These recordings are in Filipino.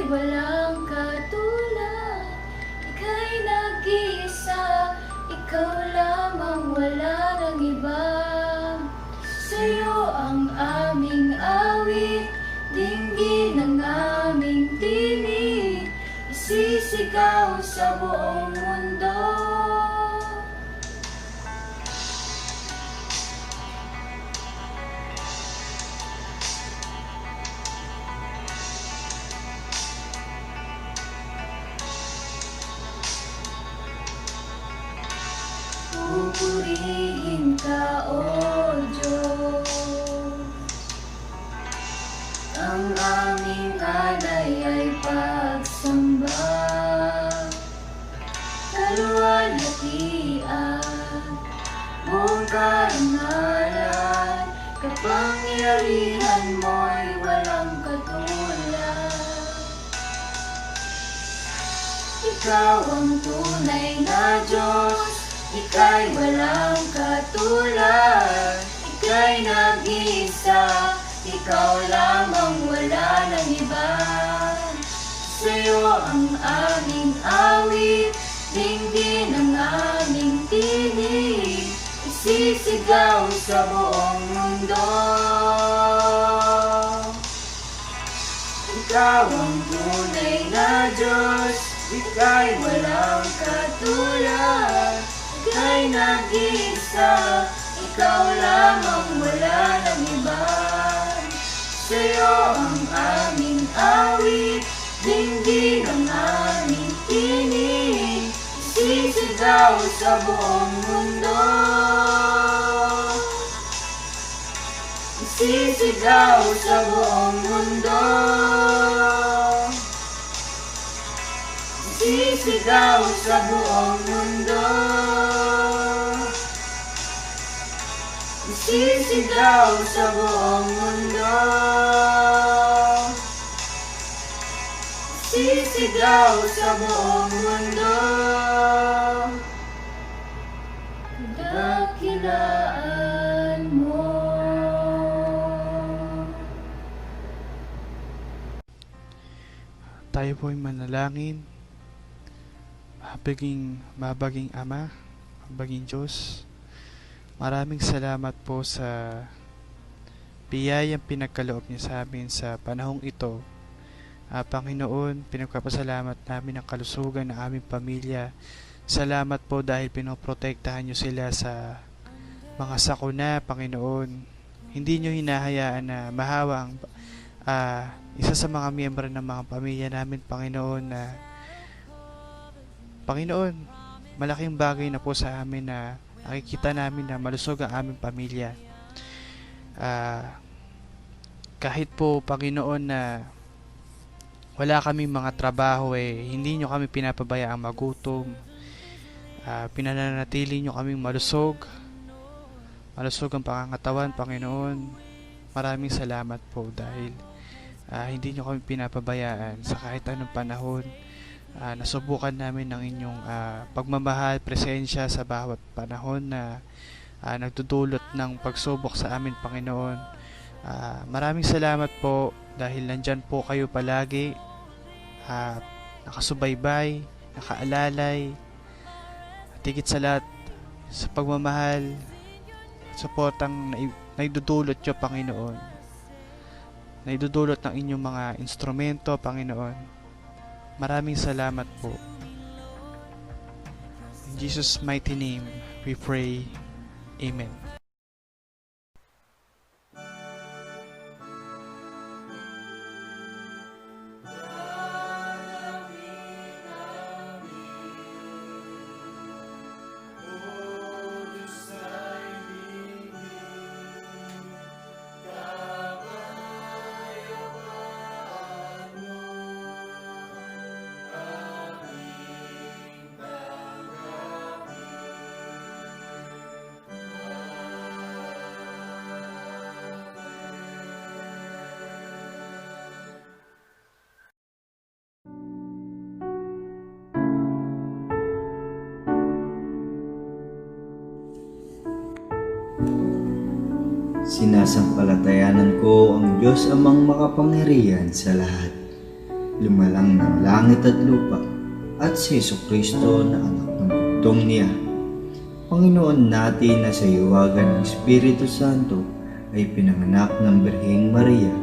walang katulad, ika'y nag-iisa, ikaw lamang, wala nang iba. Sa'yo ang aming awit, dinggin ang aming tinig, isisigaw sa buong mundo. Pupurihin ka, O Diyos. Ang aming alay ay pagsamba, kaluwalhatian, buong karangalan, kapangyarihan mo'y walang katulad. Ikaw ang tunay na Diyos, ika'y walang katulad, ika'y nag-iisa, ikaw lamang, wala nang iba. Sa'yo ang aming awit, dinggin ang aming tinig, isisigaw sa buong mundo. Ikaw ang tunay na Diyos, ika'y walang katulad, ika'y nag-iisa, ikaw lamang, wala nang iba. Sa'yo ang aming awit, dinggin ang aming tinig, isisigaw sa buong mundo. Isisigaw sa buong mundo. Isisigaw sa buong mundo. Isisigaw sa buong mundo. Isisigaw sa buong mundo. Dakilaan mo. Tayo po'y manalangin. Mabaging Ama, mabaging Diyos, maraming salamat po sa biyayang pinagkaloob niyo sa amin sa panahong ito. Panginoon, pinagpapasalamat namin ang kalusugan ng aming pamilya. Salamat po dahil pinoprotektahan niyo sila sa mga sakuna, Panginoon. Hindi niyo hinahayaan na mahawa ang isa sa mga miyembro ng mga pamilya namin, Panginoon, na Panginoon, malaking bagay na po sa amin na nakikita namin na malusog ang aming pamilya. Kahit po, Panginoon, na wala kaming mga trabaho, hindi nyo kami pinapabayaang magutom. Pinananatili nyo kaming malusog ang pangangatawan, Panginoon. Maraming salamat po dahil hindi nyo kami pinapabayaan sa kahit anong panahon. Nasubukan namin ng inyong pagmamahal, presensya sa bawat panahon na nagdudulot ng pagsubok sa amin, Panginoon. Maraming salamat po dahil nandyan po kayo palagi, nakasubaybay, nakaalalay, at higit sa lahat sa pagmamahal, suportang naidudulot nyo, Panginoon. Naidudulot ng inyong mga instrumento, Panginoon. Maraming salamat po. In Jesus' mighty name, we pray. Amen. Sinasampalatayanan ko ang Diyos amang makapangyarihan sa lahat. lumalang ng langit at lupa, at si Jesucristo na anak ng bugtong niya. Panginoon natin na sa iwagan ng Espiritu Santo ay pinanganak ng Birheng Maria,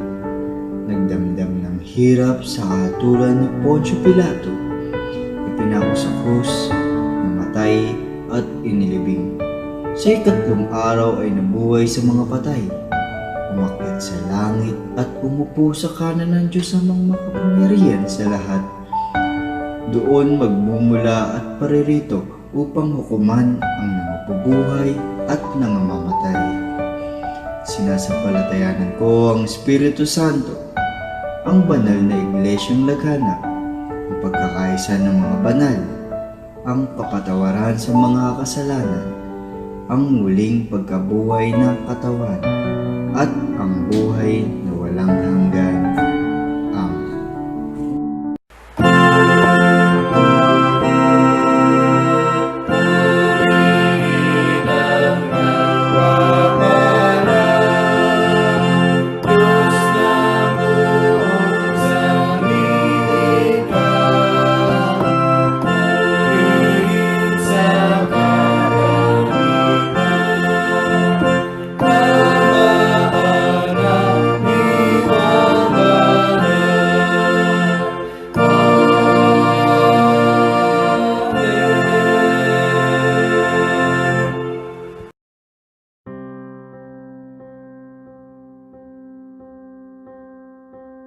nagdamdam ng hirap sa kahatulan ni Poncio Pilato, ipinako sa krus, namatay at inilibing. Sa ikatlong araw ay nabuhay sa mga patay, umakyat sa langit at umupo sa kanan ng Diyos amang makapangyarihan sa lahat. Doon magmumula at paririto upang hukuman ang nangabubuhay at nangamamatay. Sinasapalatayanan ko ang Espiritu Santo, ang banal na iglesyang laganap, ang pagkakaisa ng mga banal, ang kapatawaran sa mga kasalanan, ang muling pagkabuhay ng katawan, at ang buhay na walang hanggan. Amen.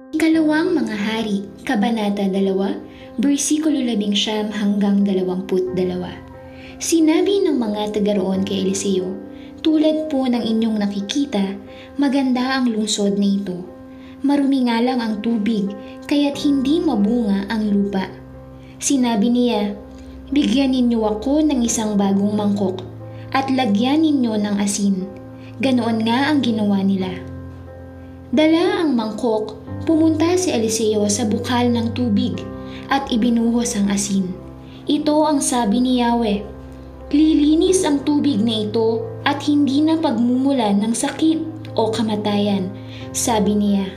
Ikalawang Mga Hari, Kabanata 2, versikulo 11 hanggang 22. Sinabi ng mga taga-roon kay Eliseo, "Tulad po ng inyong nakikita, maganda ang lungsod na ito. Marumi nga lang ang tubig, kaya't hindi mabunga ang lupa." Sinabi niya, "Bigyan ninyo ako ng isang bagong mangkok, at lagyan ninyo ng asin." Ganoon nga ang ginawa nila. Dala ang mangkok, pumunta si Eliseo sa bukal ng tubig at ibinuhos ang asin. Ito ang sabi ni Yahweh, "Lilinis ang tubig na ito at hindi na pagmumulan ng sakit o kamatayan," sabi niya.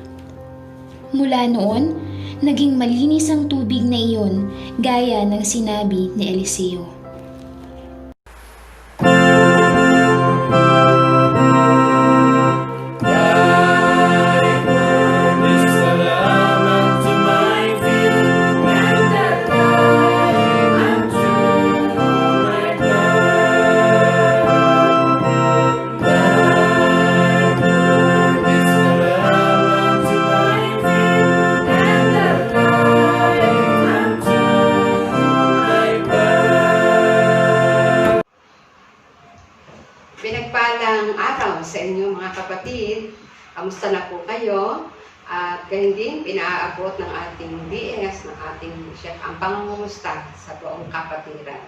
Mula noon, naging malinis ang tubig na iyon gaya ng sinabi ni Eliseo. Pinagpalang araw sa inyo mga kapatid. Kamusta na po kayo? At gayon din, pinaaabot ng ating BS, ng ating chef, ang pangungumusta sa buong kapatiran.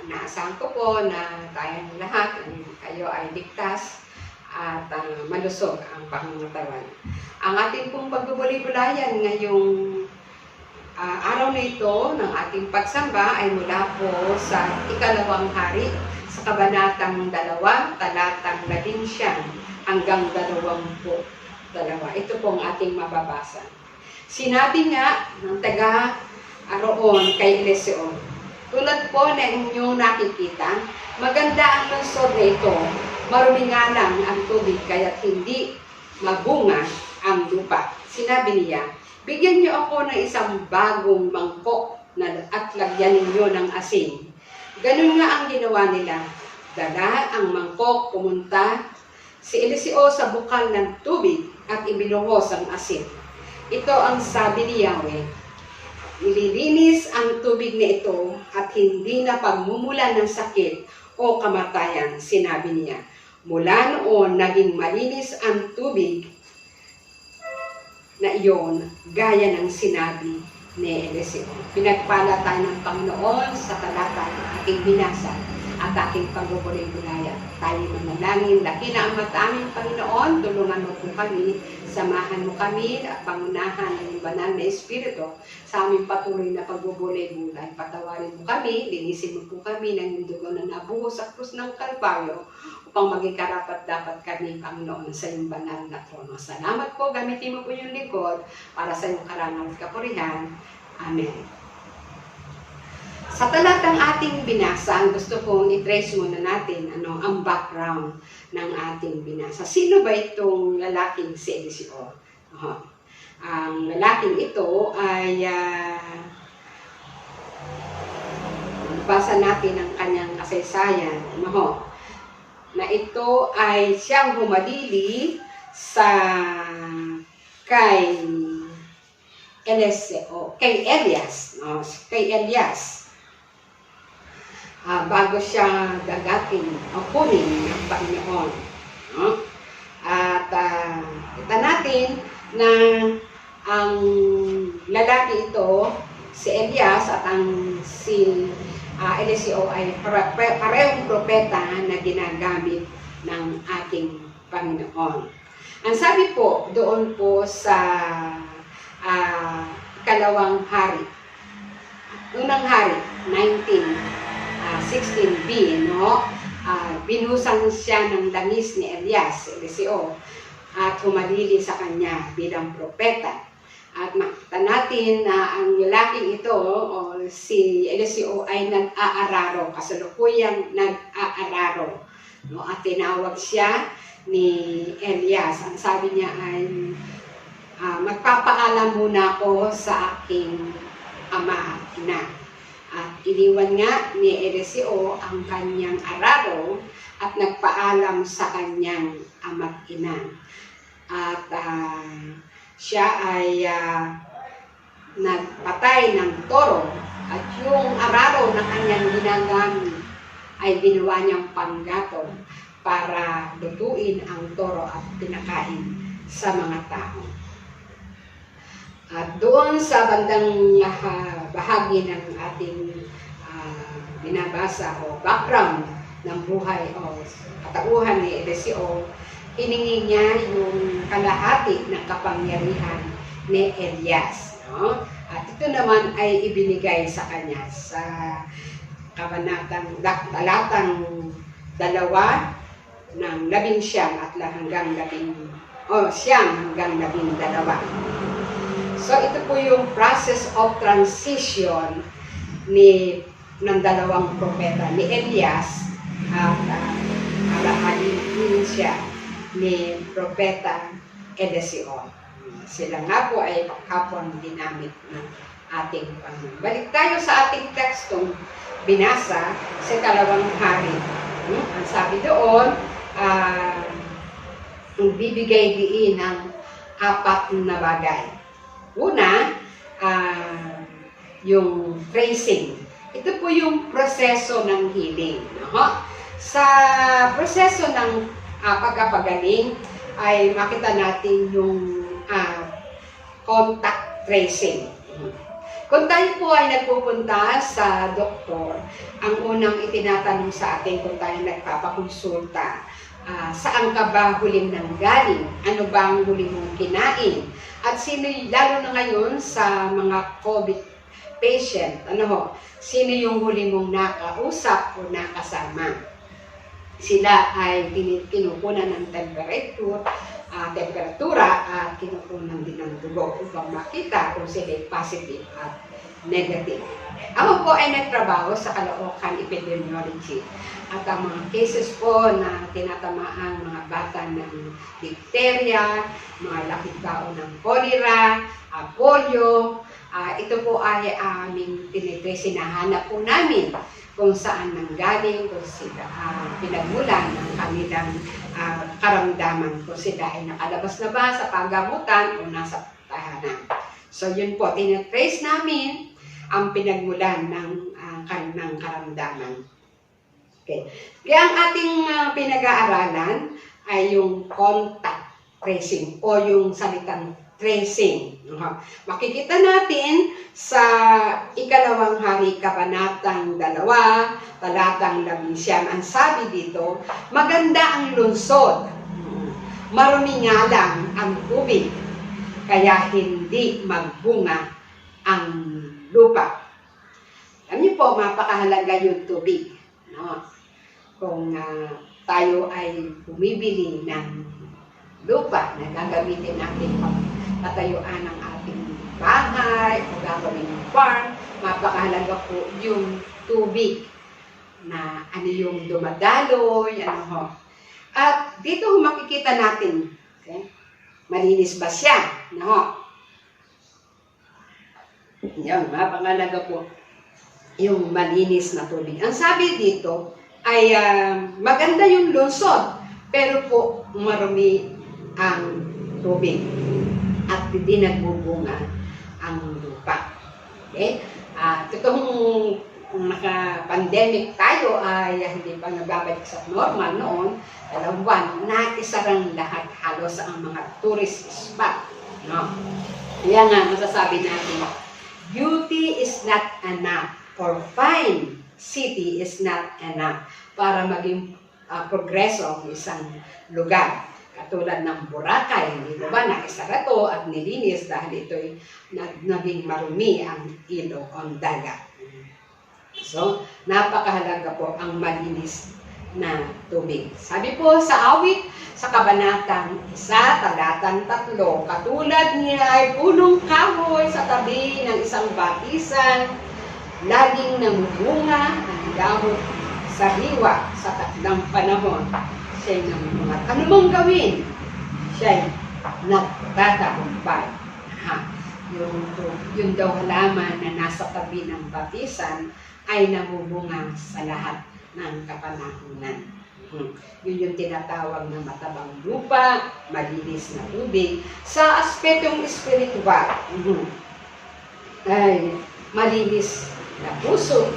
Naasahan ko po na tayong lahat, kayo ay ligtas at malusog ang pangangatawan. Ang ating pong pagbubuli-bulayan ngayong araw na ito ng ating pagsamba ay mula po sa Ikalawang Hari, sa Kabanatang 2, talatang 11 hanggang 22. Ito po ang ating mababasa. Sinabi nga ng taga-roon kay Eliseo, "Tulad po na inyong nakikita, maganda ang lungsod na ito, marumi nga lang ang tubig, kaya't hindi mabunga ang lupa." Sinabi niya, "Bigyan niyo ako ng isang bagong mangkok at lagyan ninyo ng asin." Ganun nga ang ginawa nila. Dala ang mangkok, pumunta si Eliseo sa bukal ng tubig at ibinuhos ang asin. Ito ang sabi ni Yahweh, "Ililinis ang tubig na ito at hindi na pagmumulan ng sakit o kamatayan," sinabi niya. Mula noon, naging malinis ang tubig na iyon, gaya ng sinabi ni Eliseo. Pinagpala tayo ng Panginoon sa talata na ating binasa. at aking pagbubulay-bulaya. Tayo manalangin, dakila ang mata aming Panginoon, tulungan mo po kami, samahan mo kami at pangunahan ng banal na Espiritu sa aming patuloy na pagbubulay-bulay. Patawarin mo kami, linisin mo po kami ng dugo na nabuhos sa krus ng Kalbaryo upang maging karapat-dapat kami, Panginoon, sa iyong banal na trono. Salamat po, gamitin mo po yung lingkod para sa iyong karangal at kapurihan. Amen. Sa talatang ating binasa, gusto kong i-trace muna natin ang background ng ating binasa. Sino ba itong lalaking si Eliseo? Ang lalaking ito ay basa natin ang kanyang kasaysayan. Na ito ay siyang humadili sa kay Elias. Bago siya dagating o kunin ng Panginoon. At kita natin na ang lalaki ito, si Elias at si Eliseo ay parehong propeta na ginagamit ng ating Panginoon. Ang sabi po doon po sa Kalawang Hari, Unang Hari, 16b, binusan siya ng langis ni Elias, Eliseo, at humalili sa kanya bilang propeta. At makita natin na ang lalaking ito, si Eliseo, ay nag-aararo, kasalukuyang nag-aararo. At tinawag siya ni Elias. Ang sabi niya ay, magpapaalam muna ako sa aking ama at ina. At iniwan nga ni Eliseo ang kanyang araro at nagpaalam sa kanyang ama't ina. At siya ay nagpatay ng toro at yung araro na kanyang ginagamit ay ginawa niyang panggatong para lutuin ang toro at pinakain sa mga tao. At doon sa bandang bahagi ng ating binabasa o background ng buhay o katauhan ni Eliseo, hiningi niya yung kalahati ng kapangyarihan ni Elias. At ito naman ay ibinigay sa kanya sa talatang 2 ng 11 at hanggang 12. So ito po yung process of transition ng dalawang propeta, ni Elias at alahanin siya ni propeta Eliseo. Sila nga po ay kapon ginamit ng ating Panginoon. Balik tayo sa ating tekstong binasa sa Kalawang Hari. Ang sabi doon, bibigay diin ng 4 na bagay. Una, yung tracing. Ito po yung proseso ng healing. Sa proseso ng pagkapagaling ay makita natin yung contact tracing. Kung tayo po ay nagpupunta sa doktor, ang unang itinatanong sa atin kung tayo nagpapakonsulta, saan ka ba huling nanggaling? Ano ba ang huli mong kinain? At sino, lalo na ngayon sa mga COVID patient, sino yung huli mong nakausap o nakasama? Sila ay kinukunan ng temperatura at kinukunan din ng dugo upang makita kung sila ay positive at negative. Ako po ay nagtrabaho sa Caloocan Epidemiology at ang mga cases po na tinatamaang mga bata ng diphtheria, mga laking tao ng cholera, polio, ito po ay aming tinitrace, hinahanap po namin kung saan nanggaling, kung sila pinagmulan ng kanilang karamdaman, kung sila ay nakalabas na ba sa paggamutan o nasa tahanan. So yun po, tinitrace namin ang pinagmulan ng kanilang karamdaman. Okay. Kaya ang ating pinag-aaralan ay yung contact tracing o yung salitang tracing. Makikita natin sa ikalawang hari, kabanatang 2, talatang 11. Ang sabi dito, maganda ang lungsod, marumi nga lang ang tubig, kaya hindi magbunga ang lupa. Alam niyo po, mapakahalaga yung tubig. No? Kung tayo ay bumibili ng lupa na gagamitin natin patayuan ng ating bahay o gagawin ng farm, mapakahalaga po yung tubig na ano yung dumadaloy, ano ho. At dito makikita natin, okay? Malinis ba siya? No? Yan, mapakahalaga po yung malinis na tubig. Ang sabi dito ay maganda yung lungsod, pero po marumi ang tubig at hindi nagbubunga ang lupa. Okay? Totoong naka-pandemic tayo ay hindi pa nagbabalik sa normal noon, 2 buwan, naisarang lahat halos ang mga tourist spot. No? Kaya nga, masasabi natin, beauty is not enough or fine city is not enough para maging progreso ang isang lugar. Katulad ng Boracay, hindi ba naisara to at nilinis dahil ito'y naging marumi ang ilog o dagat. So, napakahalaga po ang malinis na tubig. Sabi po sa awit, sa kabanatang 1, talatang 3, katulad niya ay punong kahoy sa tabi ng isang batisan, laging namumunga ang dahon sa hiwa sa takdang panahon. Siya'y namumunga. Ano mong gawin? Siya'y nagtatagumpay. Yung daw halaman na nasa tabi ng batisan ay namubunga sa lahat ng kapanahunan. Yun yung tinatawag na matabang lupa, malinis na tubig. Sa aspetong espiritual, ay malinis na puso,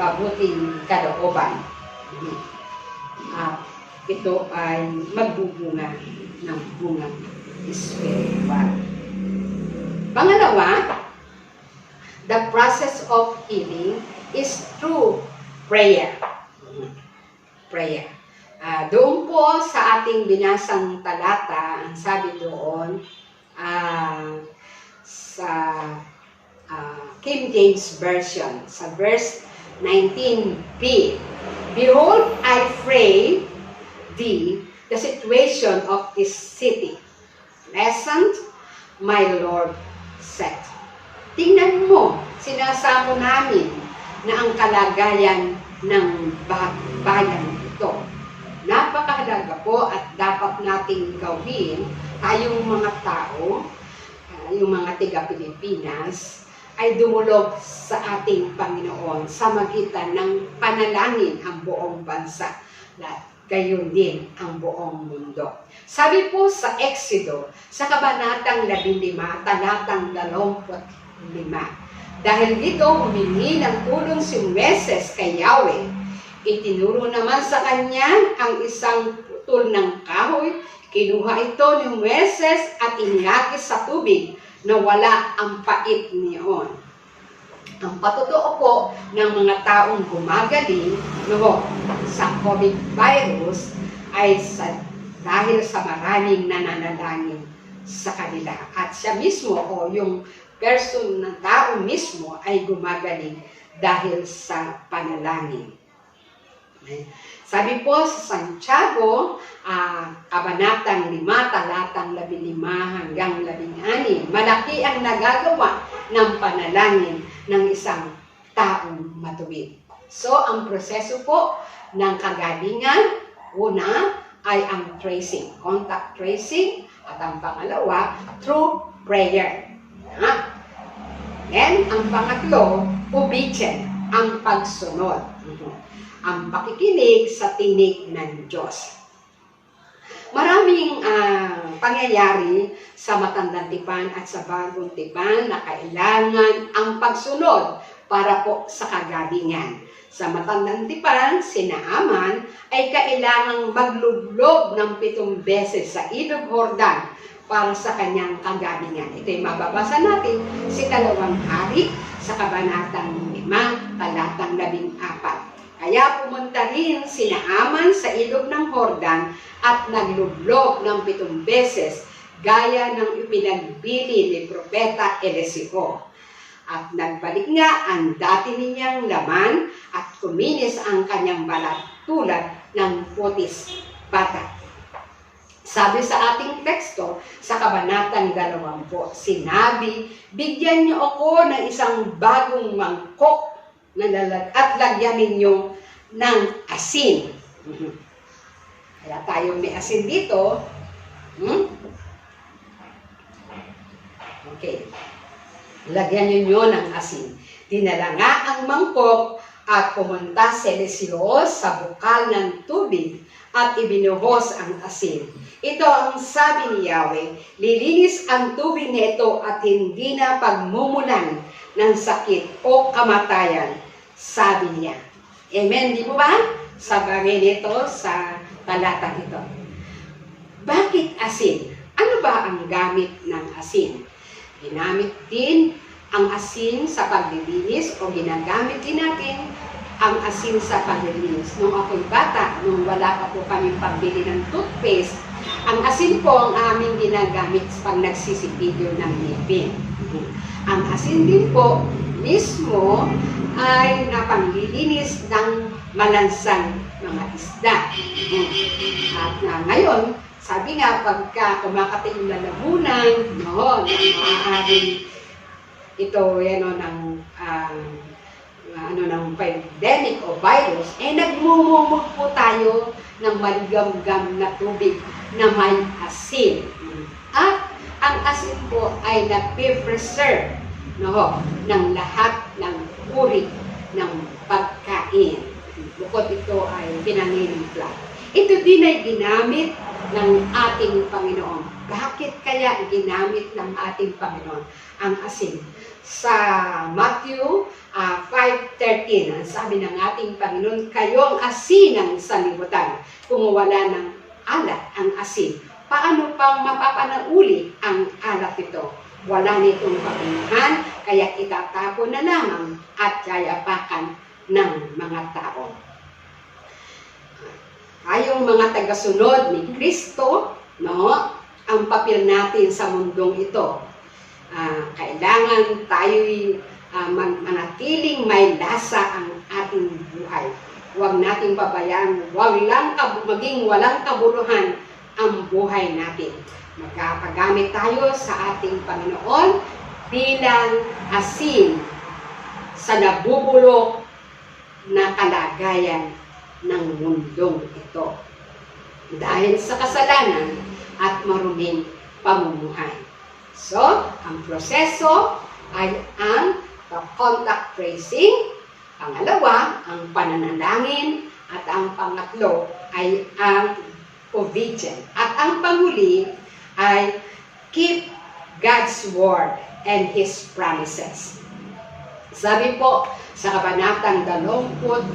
mabuting kalooban. Ito ay magbubunga ng bunga espiritual. Pangalawa, the process of healing is through prayer. Prayer. Doon po sa ating binasang talata, ang sabi doon sa King James Version, sa verse 19b, behold, I pray thee the situation of this city. Pleasant, my Lord said. Tingnan mo, sinasamo namin na ang kalagayan ng bayan ito. Napakahalaga po at dapat nating gawin tayong mga tao, yung mga tiga-Pilipinas, ay dumulog sa ating Panginoon sa magitan ng panalangin ang buong bansa. Gayon din ang buong mundo. Sabi po sa Exodo, sa kabanatang 15, talatang 25, dahil dito humingi ng tulong si Moises kay Yahweh, itinuro naman sa kanya ang isang putol ng kahoy, kinuha ito ni Moises at inilagis sa tubig na wala ang pait niyon. Ang patotoo po ng mga taong gumagaling sa COVID virus ay dahil sa maraming nananalangin sa kanila. At siya mismo o yung person ng tao mismo ay gumagaling dahil sa panalangin. Sabi po sa Santiago, kabanatang 5, talatang 15 hanggang 16, malaki ang nagagawa ng panalangin ng isang taong matuwid. So, ang proseso po ng kagalingan, una ay ang tracing, contact tracing, at ang pangalawa, through prayer. Then, ang pangatlo, obedient, ang pagsunod. Ang pakikinig sa tinig ng Diyos. Maraming pangyayari sa matandang tipan at sa bagong tipan na kailangan ang pagsunod para po sa kagalingan. Sa matandang tipan, si Naaman ay kailangang maglublob ng 7 beses sa Ilog Jordan para sa kanyang kagalingan. Ito'y mababasa natin si 2 Hari sa Kabanatang 5, talatang 14. Kaya pumunta rin si Naaman sa Ilog ng Jordan at naglublob ng 7 beses gaya ng ipinagbili ni Propeta Eliseo. At nagbalik nga ang dati niyang laman at kuminis ang kanyang balat tulad ng putis bata. Sabi sa ating teksto sa Kabanatang 20, sinabi, bigyan niyo ako ng isang bagong mangkok at lagyan ninyo ng asin. Kaya tayo may asin dito. Okay. Lagyan ninyo ng asin. Dinala nga ang mangkok at pumunta si Eliseo sa bukal ng tubig at ibinuhos ang asin. Ito ang sabi ni Yahweh, lilinis ang tubig nito at hindi na pagmumulan ng sakit o kamatayan, sabi niya. Amen, di po ba? Sabi nito sa talatang ito. Bakit asin? Ano ba ang gamit ng asin? Ginamit din ang asin sa paglilinis o ginagamit din natin ang asin sa paglilinis. Nung ako'y bata, nung wala pa po kami pambili ng toothpaste, ang asin po ang aming ginagamit pag nagsisipidyo ng ngipin. Ang asin din po mismo ay napanglilinis ng malansang mga isda. At ngayon, sabi nga, pagka kumakating yung lalamunan, maaaring ito ng pandemic o virus, nagmumumog po tayo ng maligam-gam na tubig na may asin. At ang asin po ay nagpe-preserve ng lahat ng uri ng pagkain. Bukod ito ay pinaninimpla. Ito din ay ginamit ng ating Panginoon. Bakit kaya ginamit ng ating Panginoon ang asin? Sa Matthew 5:13, ang sabi ng ating Panginoon, kayo ang asin ng sanlibutan. Kung wala ng alat ang asin, paano pang mapapanauli ang alat ito? Wala nitong kabunuhan, kaya itatapon na lamang at kayapakan ng mga tao. Tayong mga tagasunod ni Kristo, ang papel natin sa mundong ito. Kailangan tayo'y manatiling may lasa ang ating buhay. Huwag nating pabayaan, maging walang kabuluhan ang buhay natin. Magpagamit tayo sa ating Panginoon bilang asin sa nabubulok na kalagayan ng mundong ito. Dahil sa kasalanan at maruming pamumuhay. So, ang proseso ay ang contact tracing, pangalawa, ang pananalangin, at ang pangatlo ay ang obedience. At ang panghuli ay keep God's word and His promises. Sabi po sa Kabanatang 21,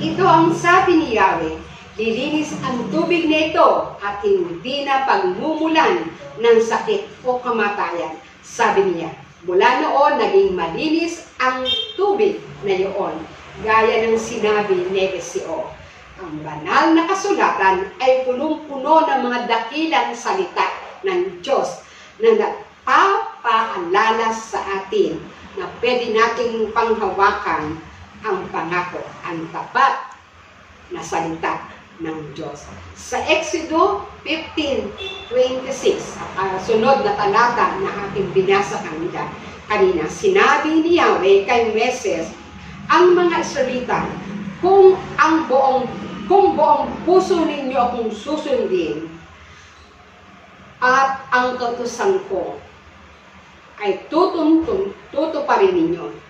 ito ang sabi ni Yahweh, lilinis ang tubig na ito at hindi na pagmumulan ng sakit o kamatayan. Sabi niya, mula noon naging malinis ang tubig na iyon, gaya ng sinabi ni Eliseo. Ang banal na kasulatan ay punong-puno ng mga dakilang salita ng Diyos na nagpapaalala sa atin na pwede nating panghawakan ang pangako, ang tapat na salita ng Diyos. Sa Exodo 15:26, sunod na talata na ating binasa kanina, sinabi ni Yahweh kay Moses, ang mga Israelita, kung buong puso ninyo akong susundin at ang kautusan ko ay tutuparin ninyo.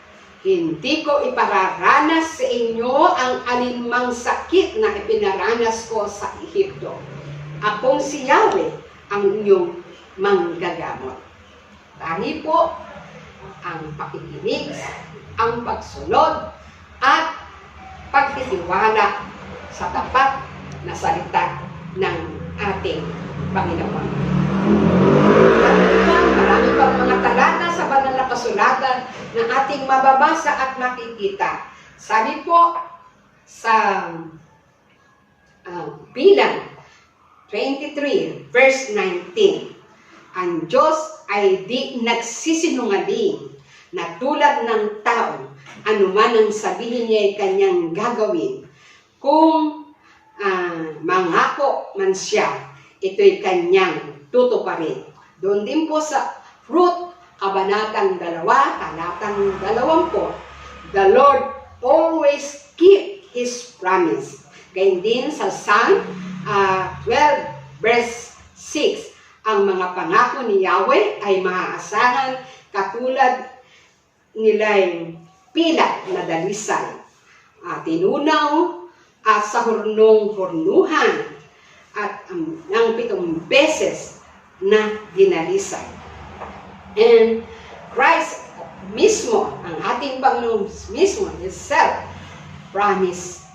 Hindi ko ipararanas sa inyo ang alinmang sakit na ipinaranas ko sa Ehipto. Akong si Yahweh ang inyong manggagamot. Dahil po ang pakikinig, ang pagsunod, at pagtitiwala sa tapat na salita ng ating Panginoon. Marami pang mga talata sa banal na kasulatan na ating mababasa at makikita. Sabi po sa Bilang 23 verse 19, ang Diyos ay di nagsisinungaling na tulad ng tao, anuman ang sabihin niya ay kanyang gagawin. Kung mangako man siya, ito'y kanyang tutuparin. Doon din po sa Ruth, Kabanatang 2, Talatang 20, the Lord always keep His promise. Gayun din sa Psalm 12 verse 6, ang mga pangako ni Yahweh ay maaasahan katulad nila'y pilak na dalisay, tinunaw sa hurnong-hurnuhan at ng 7 beses na dinalisay. And Christ mismo, ang ating Panginoon mismo, Himself, promise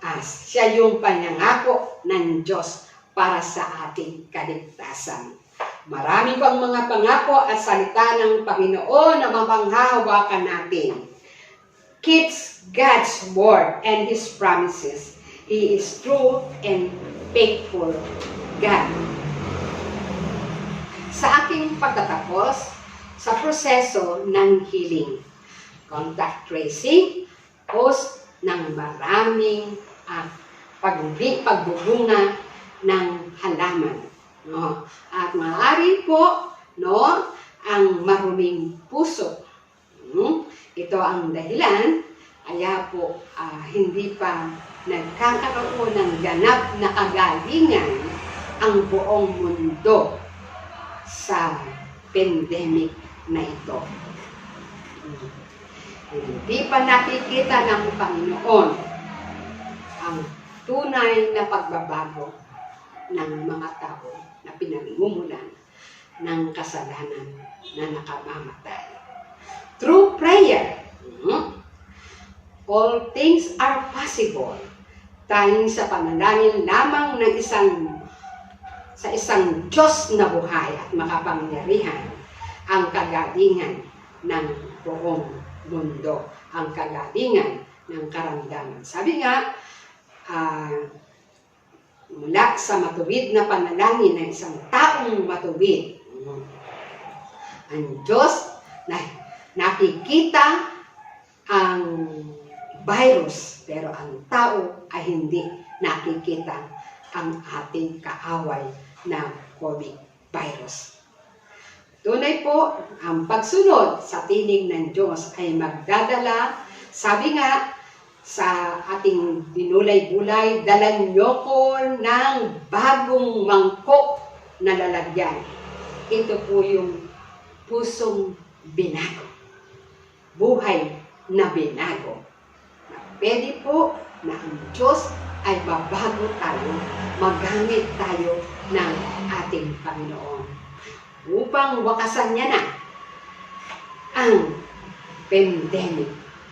us. Siya yung pangako ng Diyos para sa ating kaligtasan. Marami pang mga pangako at salita ng Panginoon na mapanghahawakan natin. Keeps God's word and His promises. He is true and faithful God. Sa aking pagtatapos, sa proseso ng healing, contact tracing, host ng maraming pagbubunga ng halaman. No? At maaari po, no, ang maruming puso. Ito ang dahilan, kaya po hindi pa nagkakaroon ng ganap na kagalingan ang buong mundo sa pandemic na ito. Hindi pa nakikita ng Panginoon ang tunay na pagbabago ng mga tao na pinagmumulan ng kasalanan na nakamamatay. Through prayer, all things are possible. Tanging sa panalangin lamang ng isang Diyos na buhay at makapangyarihan ang kagalingan ng buong mundo, ang kagalingan ng karamdaman. Sabi nga, mula sa matuwid na panalangin ng isang taong matuwid, ang Diyos na nakikita ang virus, pero ang tao ay hindi nakikita ang ating kaaway na COVID virus. Tunay po, ang pagsunod sa tinig ng Diyos ay magdadala, sabi nga, sa ating binulay-bulay, dalan niyo ko ng bagong mangkok na lalagyan. Ito po yung pusong binago. Buhay na binago. Pwede po na ang Diyos ay babago tayo, magamit tayo ng ating Panginoon. Upang wakasan niya na ang pandemic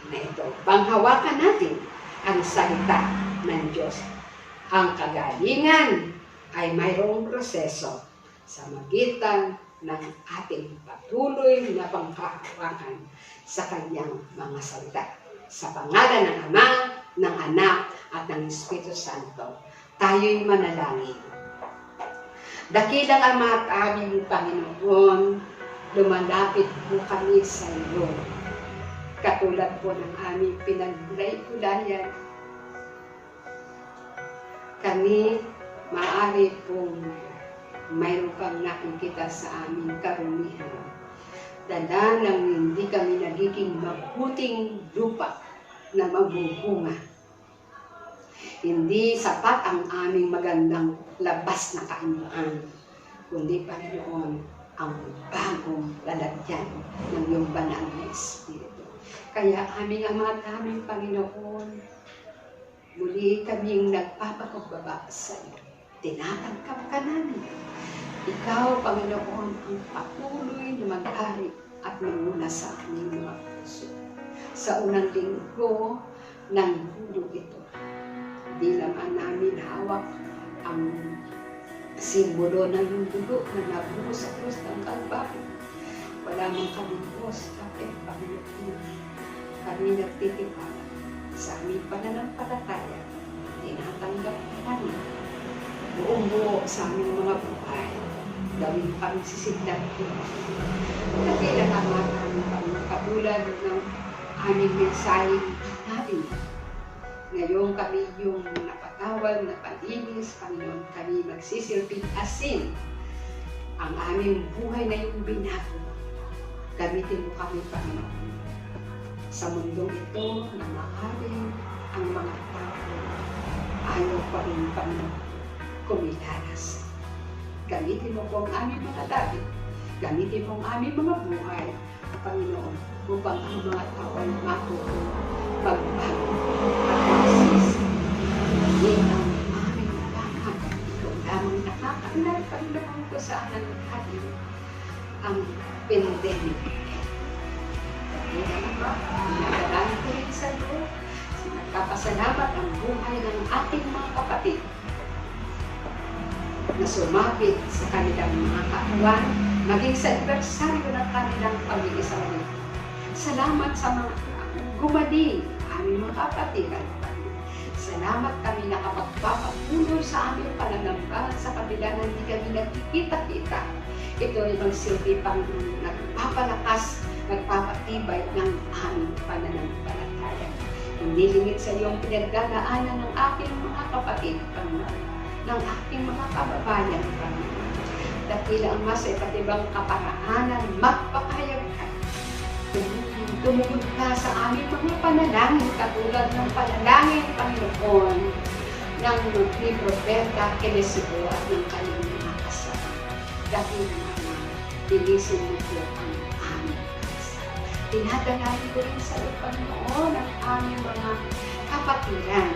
na ito. Panghawakan natin ang salita ng Diyos. Ang kagalingan ay mayroong proseso sa magitan ng ating patuloy na panghahawakan sa kanyang mga salita. Sa pangalan ng Ama, ng Anak, at ng Espiritu Santo, tayo'y manalangin. Dakilang Ama at aming Panginoon, lumalapit po kami sa iyo. Katulad po ng aming pinagbulay-bulayan, kami maaari pong mayroon kang nakikita sa aming karumihan. Dadalang hindi kami nagiging mabuting lupa na magbubunga. Hindi sapat ang aming magandang labas na kaanyuan, kundi Panginoon, ang bagong lalagyan ng iyong banal na Espiritu. Kaya aming Ama at aming Panginoon, muli kaming nagpapakumbaba sa iyo. Tinatanggap ka namin. Ikaw, Panginoon, ang patuloy na mag-ari at mamuna sa aming mga puso. sa unang linggo ng Hulyo ito. Di naman namin hawak ang simbolo ng dugo na nabuo sa krus ng Kalbaryo. Wala mang kami Diyos, kapit Panginoon. Kami nagtitiwala sa aming pananampalataya. Tinatanggap namin buong buo sa aming mga buhay. Gawin kami sisiglan ko. Nakilahaman kami pagkatulad ng aming mensaheng namin. Ngayon kami yung napatawag na palinis, Panginoon, kami magsisilbing asin. Ang aming buhay na yung binago. Gamitin mo kami, Panginoon. Sa mundong ito na maaaring ang mga tao ayaw pa rin, Panginoon, kumilalas. Gamitin mo po ang aming mga labi. Gamitin mo ang aming mga buhay, Panginoon, upang ang mga tao ay matuto, magbago, at magsisi. Yan ang aming lahat. Ikaw lamang nakakailan, Panginoon, ko saan ang natin ang pandemic. Kaya naman, nagdadaan ko rin sa Lord. Nagpapasalamat ang buhay ng ating mga kapatid na sumapit sa kanilang mga katawan, maging sa anibersaryo ng kanilang pag-iisawin. Salamat sa mga gumaling, aming mga kapatid. Salamat kami na kapagpapatuloy sa aming pananambal sa kabila na hindi kami nagkikita-kita. Ito ay magsilbi pang nagpapalakas, nagpapatibay ng aming pananampalataya. Inilingit sa iyong pinagdadaanan ng aking mga kapatid, Panginoon, ng aking mga kababayan, Panginoon. Dakila ang mas iba't ibang kaparaanan, magpakayag ka. Tumugod ka sa aming mga panalangin, katulad ng panalangin, Panginoon, ng ni Propeta Eliseo at ng kanyang mga kasama. Dahil naman, linisin mo po ang aming kasama. Tinadalain ko rin sa iyo, Panginoon, ang aming mga kapatiran.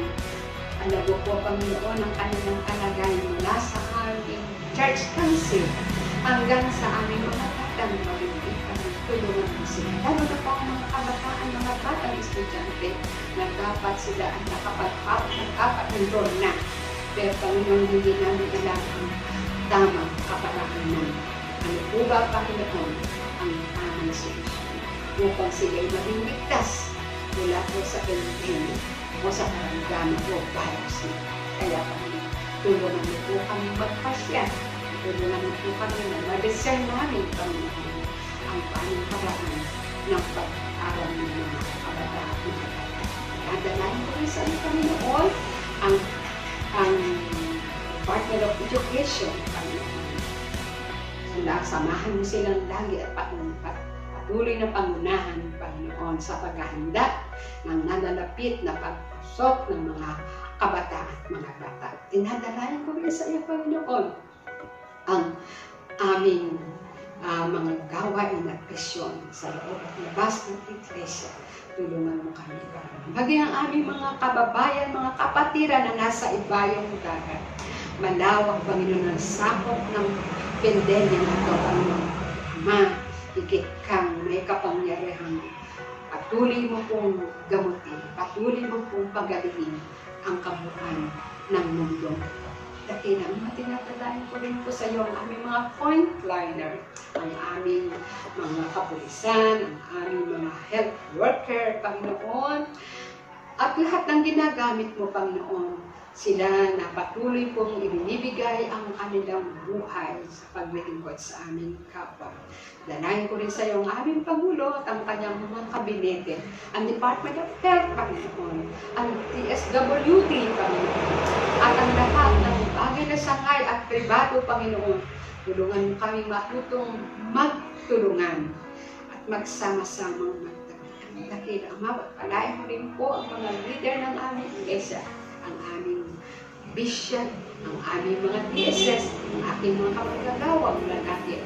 Alam mo po, Panginoon, ang kanilang kalagayan mula sa aming Church Council hanggang sa aming mga tatang tulungan mo sila. Lalo na po ang mga kabataan, mga batang estudyante na dapat sila ang nakapag-enroll na. Pero Panginoon, hindi namin alam ang tamang kaparaanan. Ano po ba, Panginoon, ang tamang solusyon upang sila'y maging ligtas mula po sa pandemic o sa karamdaman o virus na. Kaya Panginoon, tulungan mo po kami magpasya. Tulungan mo po kami na ma-discern namin, Panginoon, ang pangaraan ng pag-aaral ng mga kabataan at mga bata. Nadalain ko rin sa iyo, Panginoon, ang Department of Education, Panginoon. Samahan mo silang lagi at patuloy na pangunahan, Panginoon, sa paghahanda ng nalalapit na pagpasok ng mga kabataan at mga bata. Tinadalain ko rin sa iyo, Panginoon, ang aming mga gawain at misyon sa loob at labas ng iglesia. Tulungan mo kami, Panginoon. Maging ang aming mga kababayan, mga kapatiran na nasa ibayong dagat. Malawak, Panginoon, ang sakop ng pandemya na ito, Panginoon. Ama, higit kang may kapangyarihan. Patuloy mo pong gamutin, patuloy mo pong pagalingin ang kabuuan ng mundo. Dakina, tinatalain ko rin po sa iyo ang aming mga frontliner, ang aming mga kapulisan, ang aming mga health worker, Panginoon, at lahat ng ginagamit mo, Panginoon. Sila na patuloy pong ibinibigay ang kanilang buhay sa paglilingkod sa aming kapwa. Danahin ko rin sa iyo ang aming Pangulo at ang kanyang mga kabinete, ang Department of Health, Panginoon, ang DSWD, Panginoon, at ang lahat ng bagay na sangay at pribado, Panginoon. Tulungan mo kami matutong magtulungan at magsama-samang magtagpuan. Dakila, Ama, palain mo rin po ang mga leader ng aming iglesia, ang aming bishop, ang aming mga DSS, ang aking mga kapagagawa mula natin.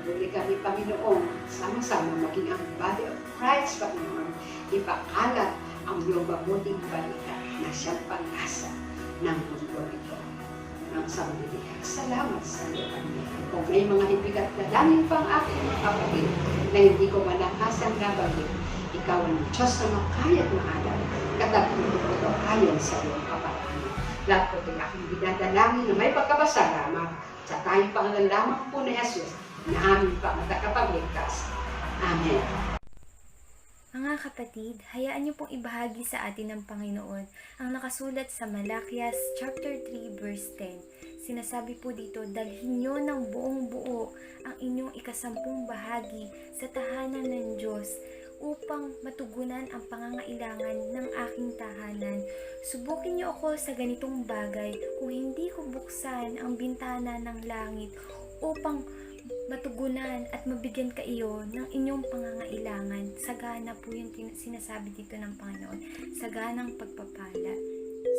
Patuloy kami, Panginoon, sama-sama maging ang body of Christ, Panginoon, ipakalat ang iyong mabuting balita na siyang pag-asa ng mundo ito. Nang sa mga salamat sa iyo, Panginoon. Kung may mga ibigat na langit pang aking mga kapatid na hindi ko malakasang nabagin, Ikaw ang Diyos na makaya't maalam. Katagpuan ko ito ayon sa iyong kapatanan. Lahat po ito aking dinadalangin na may pagkapasalamat sa tayong pangalan po ni Jesus na aming pangkakapagligtas. Amen. Mga kapatid, hayaan niyo pong ibahagi sa atin ng Panginoon ang nakasulat sa Malakias chapter 3 verse 10. Sinasabi po dito, dalhin niyo ng buong buo ang inyong ikasampung bahagi sa tahanan ng Diyos upang matugunan ang pangangailangan ng aking tahanan. Subukin niyo ako sa ganitong bagay kung hindi ko buksan ang bintana ng langit upang matugunan at mabigyan kayo ng inyong pangangailangan. Sagana po yung sinasabi dito ng Panginoon. Saganang pagpapala.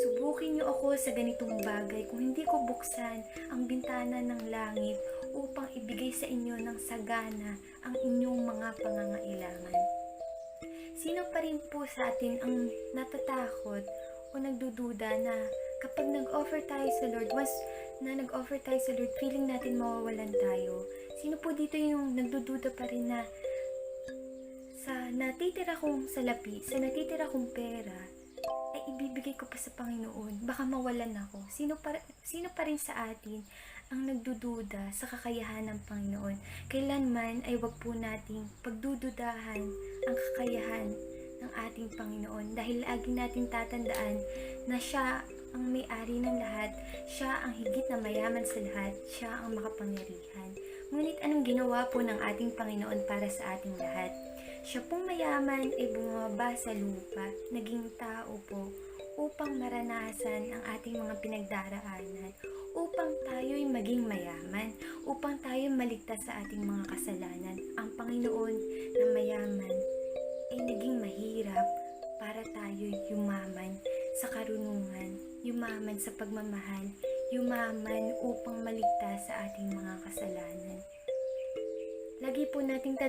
Subukin niyo ako sa ganitong bagay kung hindi ko buksan ang bintana ng langit upang ibigay sa inyo ng sagana ang inyong mga pangangailangan. Sino pa rin po sa atin ang natatakot o nagdududa na kapag nag-offer tayo sa Lord, once na nag-offer tayo sa Lord, feeling natin mawawalan tayo? Sino po dito yung nagdududa pa rin na sa natitira kong salapi, sa natitira kong pera, ay ibibigay ko pa sa Panginoon, baka mawalan ako? Sino pa rin sa atin ang nagdududa sa kakayahan ng Panginoon? Kailanman ay wag po nating pagdududahan ang kakayahan ng ating Panginoon dahil lagi natin tatandaan na Siya ang may-ari ng lahat, Siya ang higit na mayaman sa lahat, Siya ang makapangyarihan. Ngunit anong ginawa po ng ating Panginoon para sa ating lahat? Siya pong mayaman ay bumaba sa lupa, naging tao po, upang maranasan ang ating mga pinagdaraanan, upang tayo'y maging mayaman, upang tayo maligtas sa ating mga kasalanan. Ang Panginoon na mayaman ay naging mahirap para tayo'y yumaman sa karunungan, yumaman sa pagmamahal, yumaman upang maligtas sa ating mga kasalanan. Lagi po nating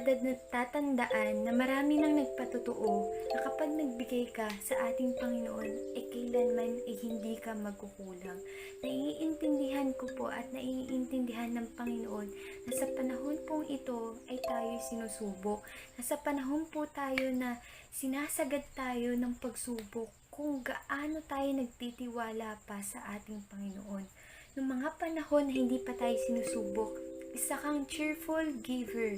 tatandaan na marami nang nagpatotoo na kapag nagbigay ka sa ating Panginoon, ay kailanman ay hindi ka magkukulang. Naiintindihan ko po at naiintindihan ng Panginoon na sa panahon pong ito ay tayo sinusubok. Na sa panahon po tayo na sinasagad tayo ng pagsubok kung gaano tayo nagtitiwala pa sa ating Panginoon. Noong mga panahon na hindi pa tayo sinusubok, isa kang cheerful giver.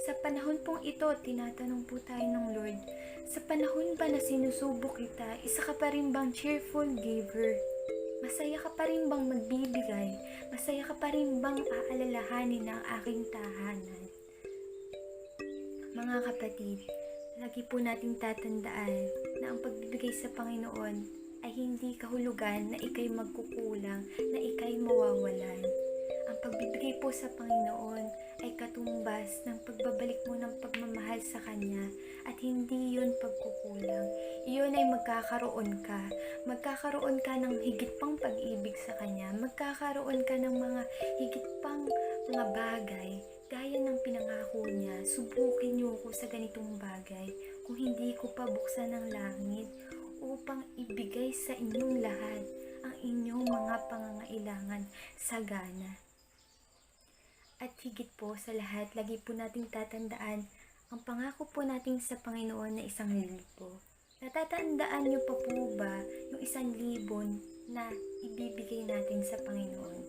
Sa panahon pong ito, tinatanong po tayo ng Lord, sa panahon ba na sinusubok kita, isa ka pa rin bang cheerful giver? Masaya ka pa rin bang magbibigay? Masaya ka pa rin bang aalalahanin ang aking tahanan? Mga kapatid, lagi po nating tatandaan na ang pagbibigay sa Panginoon ay hindi kahulugan na ikay magkukulang, na ikay mawawalan. Ang pagbibigay po sa Panginoon ay katumbas ng pagbabalik mo ng pagmamahal sa Kanya at hindi yun pagkukulang. Iyon ay magkakaroon ka ng higit pang pag-ibig sa Kanya, magkakaroon ka ng mga higit pang mga bagay gaya ng pinangako niya. Subukin niyo ako sa ganitong bagay kung hindi ko pa buksan ang langit upang ibigay sa inyong lahat ang inyong mga pangangailangan sagana. At higit po sa lahat, lagi po nating tatandaan ang pangako po natin sa Panginoon na 1,000. Natatandaan niyo pa po ba yung 1,000 na ibibigay natin sa Panginoon?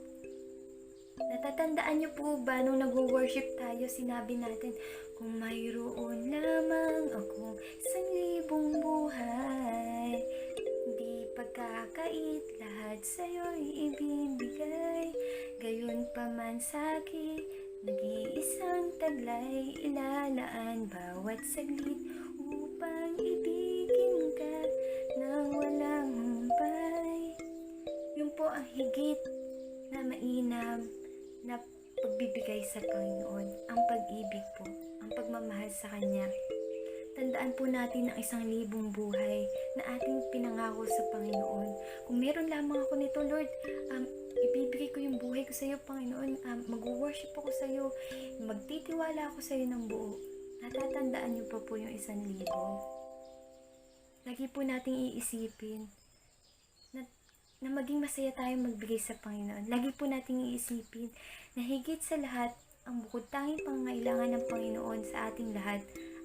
Natatandaan niyo po ba nung nag-worship tayo, sinabi natin, kung mayroon lamang akong 1,000 buhay, di pagkakait, lahat sa'yo'y ibibigay. Gayon pa man sa'kin, nag-iisang taglay, ilalaan bawat saglit upang ibigin ka nang walang humpay. Yun po ang higit na mainam na pagbibigay sa Panginoon, ang pag-ibig po, ang pagmamahal sa Kanya. Tandaan po natin ang 1,000 buhay na ating pinangako sa Panginoon. Kung meron lamang ako nito, Lord, ibibigay ko yung buhay ko sa iyo, Panginoon. Mag-worship ako sa iyo. Magtitiwala ako sa iyo ng buo. Natatandaan niyo pa po yung 1,000. Lagi po nating iisipin na maging masaya tayong magbigay sa Panginoon. Lagi po nating iisipin na higit sa lahat, ang bukod tanging pangangailangan ng Panginoon sa ating lahat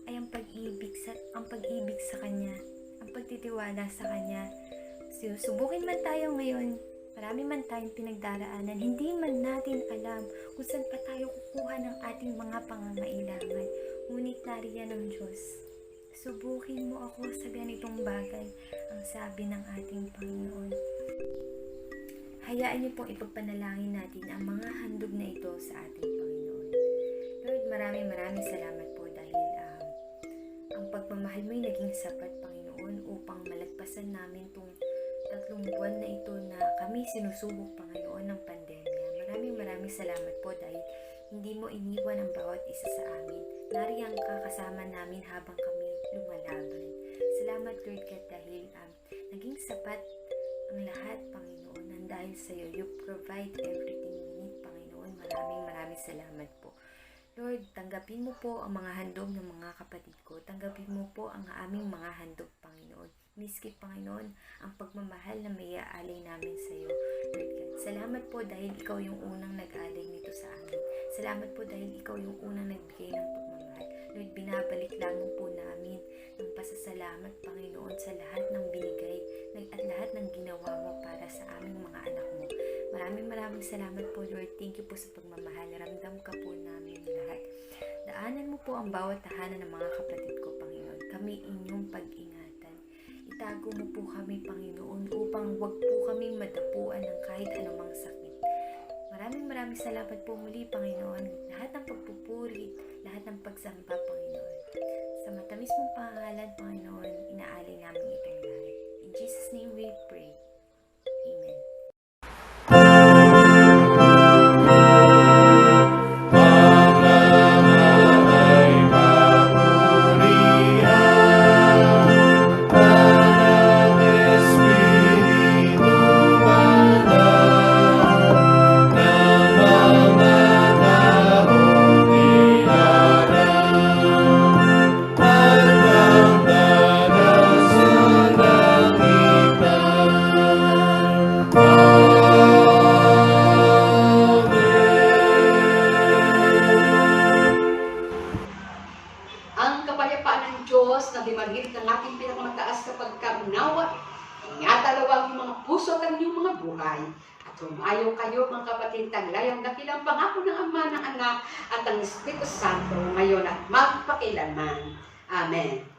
ay ang pag-ibig sa Kanya, ang pagtitiwala sa Kanya. Subukin man tayo ngayon, marami man tayong pinagdaraanan, hindi man natin alam kung saan pa tayo kukuha ng ating mga pangangailangan. Ngunit nariyan ng Diyos. Subukin mo ako sa ganitong bagay, ang sabi ng ating Panginoon. Hayaan niyo pong ipagpanalangin natin ang mga handog na ito sa ating Panginoon. Lord, maraming salamat po dahil ang pagmamahal mo'y naging sapat, Panginoon, upang malagpasan namin itong 3 buwan na ito na kami sinusubok, Panginoon, ng pandemya. Maraming salamat po dahil hindi mo iniwan ang bawat isa sa amin. Nariyang kakasama namin habang kami lumalaban. Salamat, Lord God, dahil naging sapat ang lahat, Panginoon, nang dahil sa iyo, you provide everything we need, Panginoon. Maraming salamat po. Lord, tanggapin mo po ang mga handog ng mga kapatid ko. Tanggapin mo po ang aming mga handog, Panginoon. Miski, Panginoon, ang pagmamahal na may aalay namin sa iyo, Lord God. Salamat po dahil ikaw yung unang nag-alay nito sa amin. Salamat po dahil ikaw yung unang nagbigay ng pagmamahal. Lord, binabalik lamang po namin ng pasasalamat, Panginoon, sa lahat ng binigay at lahat ng ginawa mo para sa aming mga anak mo. Maraming salamat po, Lord. Thank you po sa pagmamahal. Ramdam ka po namin lahat. Daanan mo po ang bawat tahanan ng mga kapatid ko, Panginoon. Kami inyong pag-ingatan. Itago mo po kami, Panginoon, upang wag po kami madapuan ng kahit anumang sakit. Maraming salamat po muli, Panginoon. Lahat ng pagpupuri, lahat ng pagsamba, Panginoon. Sa matamis mong pangalan, Panginoon, inaalay namin itong lahat. In Jesus' name we pray. Amen. Ang kapayapaan ng Diyos na dimagit ng ating pinakamataas na pagkaunawa, ingatan ang mga puso at ang inyong mga buhay. At humayo kayo, mga kapatid, taglay ang dakilang pangako ng Ama, ng Anak, at ang Espiritu Santo ngayon at magpakilanman. Amen.